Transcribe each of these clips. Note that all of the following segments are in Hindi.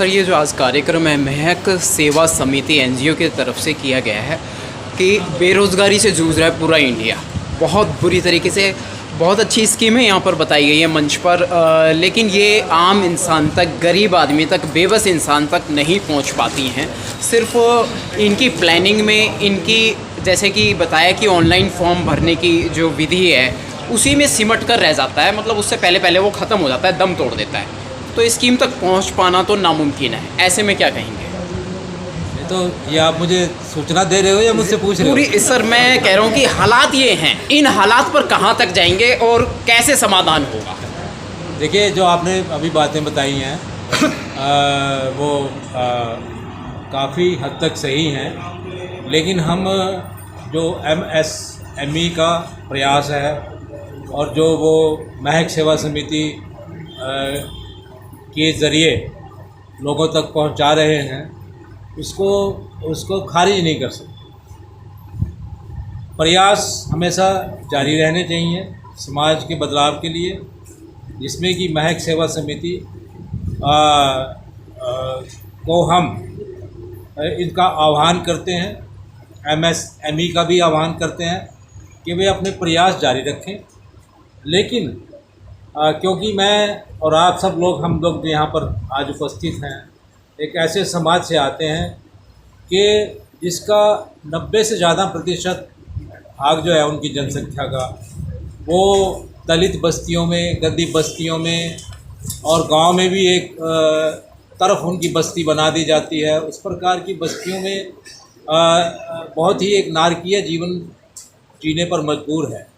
सर ये जो आज कार्यक्रम है महक सेवा समिति एनजीओ की तरफ से किया गया है कि बेरोज़गारी से जूझ रहा है पूरा इंडिया, बहुत बुरी तरीके से। बहुत अच्छी स्कीमें यहाँ पर बताई गई है मंच पर, लेकिन ये आम इंसान तक, गरीब आदमी तक, बेबस इंसान तक नहीं पहुँच पाती हैं। सिर्फ इनकी प्लानिंग में, इनकी जैसे कि बताया कि ऑनलाइन फॉर्म भरने की जो विधि है उसी में सिमट कर रह जाता है, मतलब उससे पहले पहले वो ख़त्म हो जाता है, दम तोड़ देता है। तो इस स्कीम तक पहुंच पाना तो नामुमकिन है। ऐसे में क्या कहेंगे? तो ये आप मुझे सूचना दे रहे हो या मुझसे पूछ रहे हो? पूरी सर मैं कह रहा हूँ कि हालात ये हैं, इन हालात पर कहाँ तक जाएंगे और कैसे समाधान होगा? देखिए, जो आपने अभी बातें बताई हैं वो काफ़ी हद तक सही हैं, लेकिन हम जो MSME का प्रयास है और जो वो महक सेवा समिति के ज़रिए लोगों तक पहुंचा रहे हैं उसको खारिज नहीं कर सकते। प्रयास हमेशा जारी रहने चाहिए समाज के बदलाव के लिए, जिसमें कि महक सेवा समिति को हम इनका आह्वान करते हैं, MSME का भी आह्वान करते हैं कि वे अपने प्रयास जारी रखें। लेकिन क्योंकि मैं और आप सब लोग, हम लोग जो यहाँ पर आज उपस्थित हैं, एक ऐसे समाज से आते हैं कि जिसका 90 से ज़्यादा प्रतिशत भाग जो है उनकी जनसंख्या का वो दलित बस्तियों में, गद्दी बस्तियों में और गांव में भी एक तरफ उनकी बस्ती बना दी जाती है। उस प्रकार की बस्तियों में बहुत ही एक नारकीय जीवन जीने पर मजबूर है।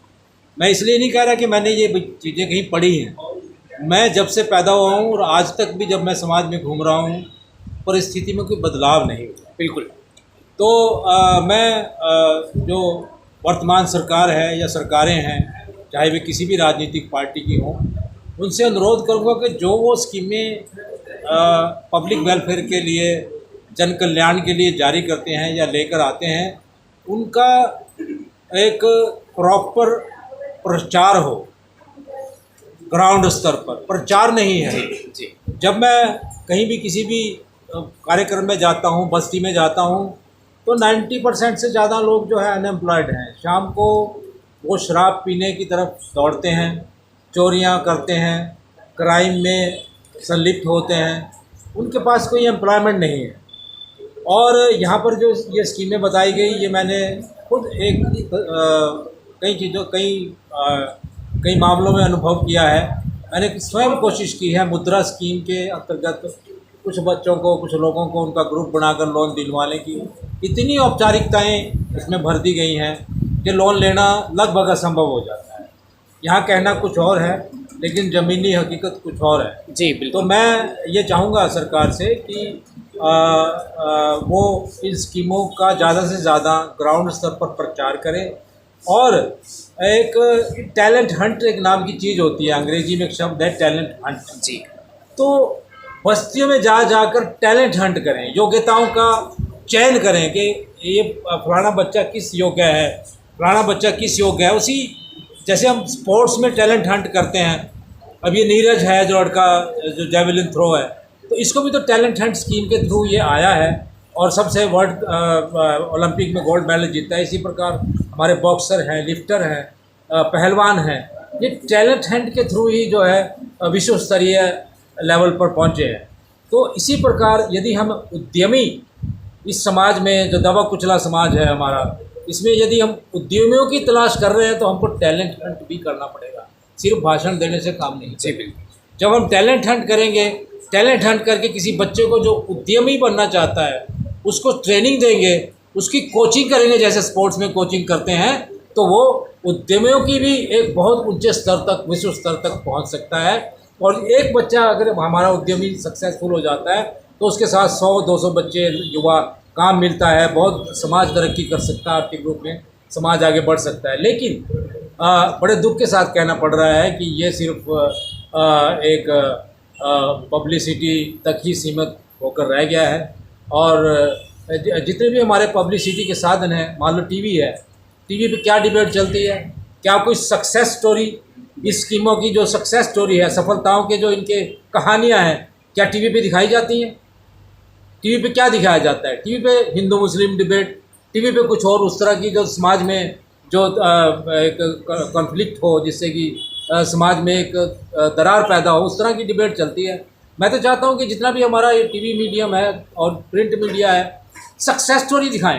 मैं इसलिए नहीं कह रहा कि मैंने ये चीज़ें कहीं पढ़ी हैं। मैं जब से पैदा हुआ हूँ और आज तक भी जब मैं समाज में घूम रहा हूँ, परिस्थिति में कोई बदलाव नहीं हुआ। बिल्कुल। तो जो वर्तमान सरकार है या सरकारें हैं, चाहे वे किसी भी राजनीतिक पार्टी की हों, उनसे अनुरोध करूँगा कि जो वो स्कीमें पब्लिक वेलफेयर के लिए, जन कल्याण के लिए जारी करते हैं या लेकर आते हैं, उनका एक प्रॉपर प्रचार हो। ग्राउंड स्तर पर प्रचार नहीं है। जी। जब मैं कहीं भी किसी भी कार्यक्रम में जाता हूँ, बस्ती में जाता हूँ, तो 90% से ज़्यादा लोग जो है अनएम्प्लॉयड हैं। शाम को वो शराब पीने की तरफ दौड़ते हैं, चोरियाँ करते हैं, क्राइम में संलिप्त होते हैं, उनके पास कोई एम्प्लॉयमेंट नहीं है। और यहाँ पर जो ये स्कीमें बताई गई, ये मैंने खुद एक कई मामलों में अनुभव किया है। मैंने स्वयं कोशिश की है मुद्रा स्कीम के अंतर्गत कुछ बच्चों को, कुछ लोगों को उनका ग्रुप बनाकर लोन दिलवाने की। इतनी औपचारिकताएं इसमें भर दी गई हैं कि लोन लेना लगभग असंभव हो जाता है। यहाँ कहना कुछ और है लेकिन ज़मीनी हकीकत कुछ और है। जी बिल्कुल। तो मैं ये चाहूँगा सरकार से कि वो इन स्कीमों का ज़्यादा से ज़्यादा ग्राउंड स्तर पर प्रचार करें। और एक टैलेंट हंट एक नाम की चीज़ होती है, अंग्रेजी में एक शब्द है टैलेंट हंट। जी। तो बस्तियों में जाकर टैलेंट हंट करें, योग्यताओं का चयन करें कि ये फलाना बच्चा किस योग्य है, फलाना बच्चा किस योग्य है। उसी जैसे हम स्पोर्ट्स में टैलेंट हंट करते हैं, अब ये नीरज है जो लड़का जो जेवलिन थ्रो है, तो इसको भी तो टैलेंट हंट स्कीम के थ्रू ये आया है और सबसे वर्ल्ड ओलंपिक में गोल्ड मेडल जीता है। इसी प्रकार हमारे बॉक्सर हैं, लिफ्टर हैं, पहलवान हैं, ये टैलेंट हंट के थ्रू ही जो है विश्व स्तरीय लेवल पर पहुंचे हैं। तो इसी प्रकार यदि हम उद्यमी इस समाज में, जो दबा कुचला समाज है हमारा, इसमें यदि हम उद्यमियों की तलाश कर रहे हैं तो हमको टैलेंट हंट भी करना पड़ेगा, सिर्फ भाषण देने से काम नहीं। जी बिल्कुल। जब हम टैलेंट हंट करेंगे, टैलेंट हंट करके किसी बच्चे को जो उद्यमी बनना चाहता है उसको ट्रेनिंग देंगे, उसकी कोचिंग करेंगे, जैसे स्पोर्ट्स में कोचिंग करते हैं, तो वो उद्यमियों की भी एक बहुत ऊंचे स्तर तक, विश्व स्तर तक पहुंच सकता है। और एक बच्चा अगर हमारा उद्यमी सक्सेसफुल हो जाता है तो उसके साथ 100-200 बच्चे, युवा काम मिलता है, बहुत समाज तरक्की कर सकता है, आर्थिक रूप में समाज आगे बढ़ सकता है। लेकिन बड़े दुख के साथ कहना पड़ रहा है कि ये सिर्फ एक पब्लिसिटी तक ही सीमित होकर रह गया है। और जितने भी हमारे पब्लिसिटी के साधन हैं, मान लो टीवी है, टीवी पे क्या डिबेट चलती है, क्या कोई सक्सेस स्टोरी, इस स्कीमों की जो सक्सेस स्टोरी है, सफलताओं के जो इनके कहानियां हैं, क्या टीवी पे दिखाई जाती हैं? टीवी पे क्या दिखाया जाता है? टीवी पे हिंदू मुस्लिम डिबेट, टीवी पे कुछ और उस तरह की जो समाज में जो एक कॉन्फ्लिक्ट हो, जिससे कि समाज में एक दरार पैदा हो, उस तरह की डिबेट चलती है। मैं तो चाहता हूँ कि जितना भी हमारा ये टीवी मीडियम है और प्रिंट मीडिया है, सक्सेस स्टोरी दिखाएं।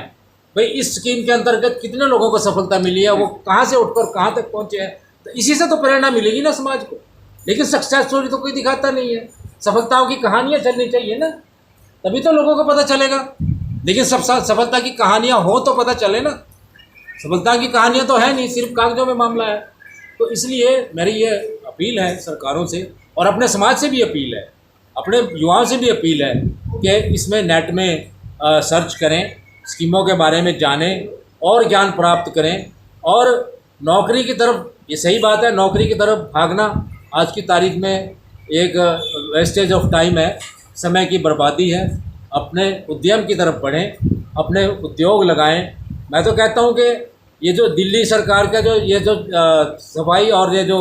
भाई इस स्कीम के अंतर्गत कितने लोगों को सफलता मिली है, वो कहाँ से उठकर कहाँ तक पहुँचे हैं, तो इसी से तो प्रेरणा मिलेगी ना समाज को। लेकिन सक्सेस स्टोरी तो कोई दिखाता नहीं है, सफलताओं की कहानियाँ चलनी चाहिए ना, तभी तो लोगों को पता चलेगा। लेकिन सब सफलता की कहानियाँ हो तो पता चले ना, सफलता की कहानियाँ तो है नहीं, सिर्फ कागजों में मामला है। तो इसलिए मेरी ये अपील है सरकारों से, और अपने समाज से भी अपील है, अपने युवाओं से भी अपील है कि इसमें नेट में सर्च करें, स्कीमों के बारे में जानें और ज्ञान प्राप्त करें। और नौकरी की तरफ, ये सही बात है, नौकरी की तरफ भागना आज की तारीख में एक वेस्टेज ऑफ टाइम है, समय की बर्बादी है। अपने उद्यम की तरफ बढ़ें, अपने उद्योग लगाएं। मैं तो कहता हूं कि ये जो दिल्ली सरकार का जो ये जो सफाई और ये जो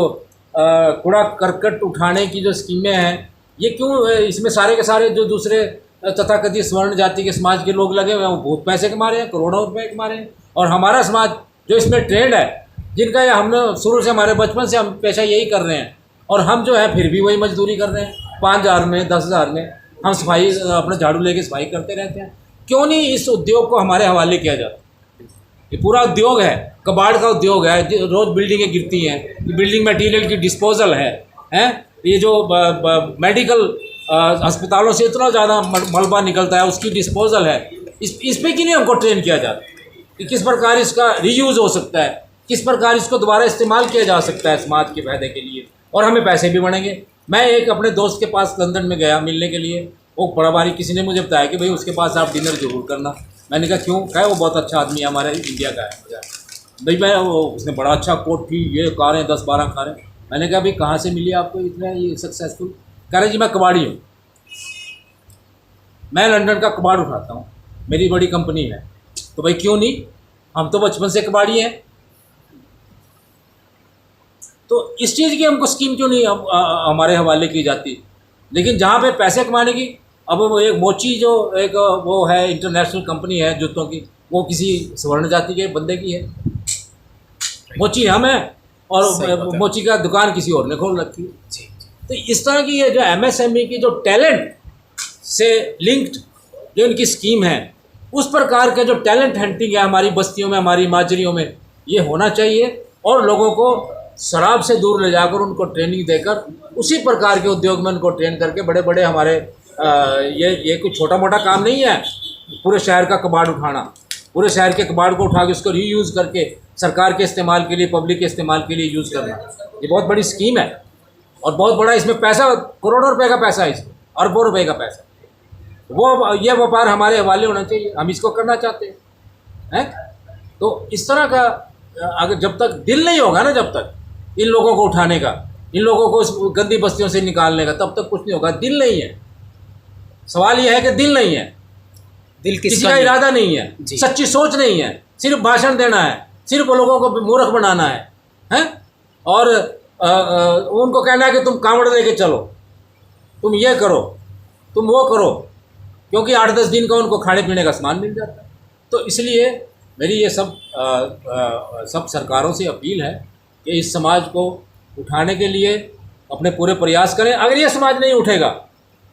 कूड़ा करकट उठाने की जो स्कीमें हैं, ये क्यों इसमें सारे के सारे जो दूसरे तथाकथित स्वर्ण जाति के समाज के लोग लगे हुए हैं, वो बहुत पैसे कमा रहे हैं, करोड़ों रुपए कमा रहे हैं। और हमारा समाज जो इसमें ट्रेंड है, जिनका ये हमने शुरू से, हमारे बचपन से हम पेशा यही कर रहे हैं, और हम जो है फिर भी वही मजदूरी कर रहे हैं। 5,000 में 10,000 में हम सफाई अपने झाड़ू लेके सफाई करते रहते हैं। क्यों नहीं इस उद्योग को हमारे हवाले किया जाता? ये पूरा उद्योग है, कबाड़ का उद्योग है, रोज़ बिल्डिंगें गिरती हैं, बिल्डिंग मटेरियल की डिस्पोजल है। ये जो मेडिकल अस्पतालों से इतना ज़्यादा मलबा निकलता है, उसकी डिस्पोजल है। इस पे क्यों नहीं हमको ट्रेन किया जाता कि किस प्रकार इसका रीयूज़ हो सकता है, किस प्रकार इसको दोबारा इस्तेमाल किया जा सकता है समाज के फायदे के लिए, और हमें पैसे भी बढ़ेंगे। मैं एक अपने दोस्त के पास लंदन में गया मिलने के लिए, वो बड़ा भारी किसी ने मुझे बताया कि भाई उसके पास आप डिनर जरूर करना। मैंने कहा क्यों? कहा वो बहुत अच्छा आदमी है, हमारे इंडिया का है। भाई मैं उसने बड़ा अच्छा कोट थी, ये कारें 10-12 कारें। मैंने कहा भाई कहाँ से मिली आपको इतना ये सक्सेसफुल? कह रहे जी मैं कबाड़ी हूँ, मैं लंदन का कबाड़ उठाता हूँ, मेरी बड़ी कंपनी है। तो भाई क्यों नहीं, हम तो बचपन से कबाड़ी हैं। तो इस चीज़ की हमको स्कीम क्यों नहीं हमारे हवाले की जाती? लेकिन जहाँ पे पैसे कमाने की, अब वो एक मोची जो एक वो है इंटरनेशनल कंपनी है जूतों की, वो किसी स्वर्ण जाति के बंदे की है। मोची हम है और मोची का दुकान किसी और ने खोल रखी है। तो इस तरह की ये जो MSME की जो टैलेंट से लिंक्ड जो इनकी स्कीम है, उस प्रकार के जो टैलेंट हंटिंग है हमारी बस्तियों में, हमारी माजरियों में, ये होना चाहिए। और लोगों को शराब से दूर ले जाकर उनको ट्रेनिंग देकर उसी प्रकार के उद्योग में उनको ट्रेन करके बड़े बड़े हमारे ये कोई छोटा मोटा काम नहीं है पूरे शहर का कबाड़ उठाना। पूरे शहर के कबाड़ को उठा के उसको रीयूज़ करके सरकार के इस्तेमाल के लिए, पब्लिक के इस्तेमाल के लिए यूज़ करना, ये बहुत बड़ी स्कीम है। और बहुत बड़ा इसमें पैसा, करोड़ों रुपए का पैसा है इसमें, अरबों रुपए का पैसा। वो ये व्यापार हमारे हवाले होना चाहिए, हम इसको करना चाहते हैं। तो इस तरह का अगर जब तक दिल नहीं होगा ना, जब तक इन लोगों को उठाने का, इन लोगों को इस गंदी बस्तियों से निकालने का, तब तक कुछ नहीं होगा। दिल नहीं है, सवाल यह है कि दिल नहीं है, दिल किसी का इरादा नहीं है, सच्ची सोच नहीं है, सिर्फ भाषण देना है, सिर्फ लोगों को मूर्ख बनाना है। और उनको कहना है कि तुम कांवड़ लेके चलो, तुम ये करो, तुम वो करो, क्योंकि 8-10 दिन का उनको खाने पीने का सामान मिल जाता है। तो इसलिए मेरी ये सब सरकारों से अपील है कि इस समाज को उठाने के लिए अपने पूरे प्रयास करें। अगर ये समाज नहीं उठेगा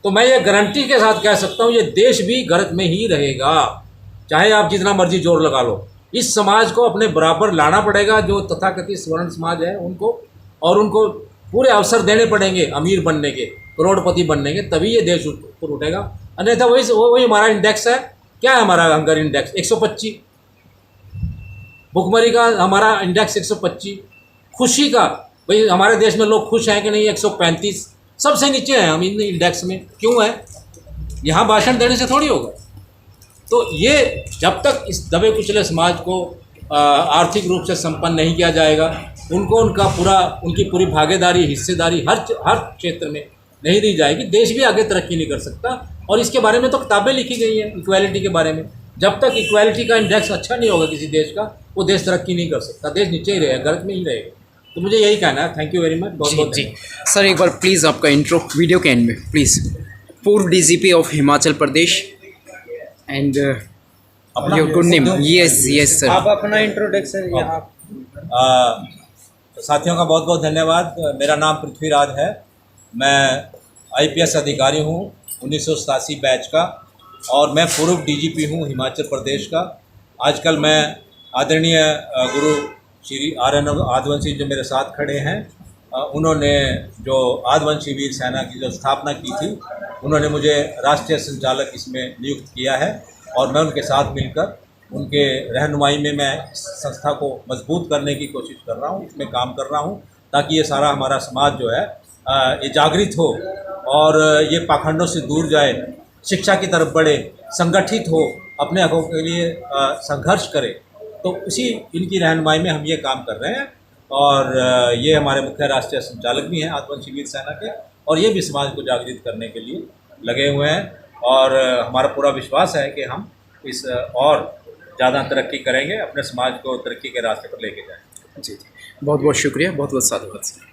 तो मैं ये गारंटी के साथ कह सकता हूँ, ये देश भी गर्क में ही रहेगा, चाहे आप जितना मर्जी जोर लगा लो। इस समाज को अपने बराबर लाना पड़ेगा, जो तथाकथित स्वर्ण समाज है उनको, और उनको पूरे अवसर देने पड़ेंगे अमीर बनने के, करोड़पति बनने के, तभी ये देश ऊपर उठेगा। अन्यथा वही हमारा इंडेक्स है। क्या है हमारा हंगर इंडेक्स? 125। भुखमरी का हमारा इंडेक्स 125। खुशी का, भाई हमारे देश में लोग खुश हैं कि नहीं? 135। सबसे नीचे हैं हम इन इंडेक्स में। क्यों है? यहाँ भाषण देने से थोड़ी होगा। तो ये जब तक इस दबे कुचले समाज को आर्थिक रूप से संपन्न नहीं किया जाएगा, उनको उनकी पूरी भागीदारी, हिस्सेदारी हर क्षेत्र में नहीं दी जाएगी, देश भी आगे तरक्की नहीं कर सकता। और इसके बारे में तो किताबें लिखी गई हैं इक्वालिटी के बारे में। जब तक इक्वालिटी का इंडेक्स अच्छा नहीं होगा किसी देश का, वो देश तरक्की नहीं कर सकता, देश नीचे ही रहेगा, गर्क में ही रहेगा। तो मुझे यही कहना है। Thank you very much. बहुत बहुत जी सर, एक बार प्लीज़ आपका इंट्रो वीडियो के एंड में प्लीज़। पूर्व DGP of Himachal Pradesh and अपना your good name? Yes yes sir. आप अपना इंट्रोडक्शन यहाँ साथियों का बहुत बहुत धन्यवाद। मेरा नाम पृथ्वीराज है। मैं आईपीएस अधिकारी हूँ 1987 बैच का, और मैं पूर्व डीजीपी हूँ हिमाचल प्रदेश का। आजकल मैं आदरणीय गुरु श्री आर्यन आदिवंशी जो मेरे साथ खड़े हैं, उन्होंने जो आदिवंशी वीर सेना की जो स्थापना की थी, उन्होंने मुझे राष्ट्रीय संचालक इसमें नियुक्त किया है, और मैं उनके साथ मिलकर उनके रहनुमाई में मैं इस संस्था को मजबूत करने की कोशिश कर रहा हूँ, इसमें काम कर रहा हूँ, ताकि ये सारा हमारा समाज जो है ये जागृत हो और ये पाखंडों से दूर जाए, शिक्षा की तरफ बढ़े, संगठित हो, अपने हकों के लिए संघर्ष करे। तो इसी इनकी रहनुमाई में हम ये काम कर रहे हैं, और ये हमारे मुख्य राष्ट्रीय संचालक भी हैं आदिवंशी वीर सेना के, और ये भी समाज को जागृत करने के लिए लगे हुए हैं, और हमारा पूरा विश्वास है कि हम इस और ज़्यादा तरक्की करेंगे, अपने समाज को तरक्की के रास्ते पर लेके जाएंगे। जी जी, बहुत बहुत शुक्रिया, बहुत बहुत साधुवाद सर।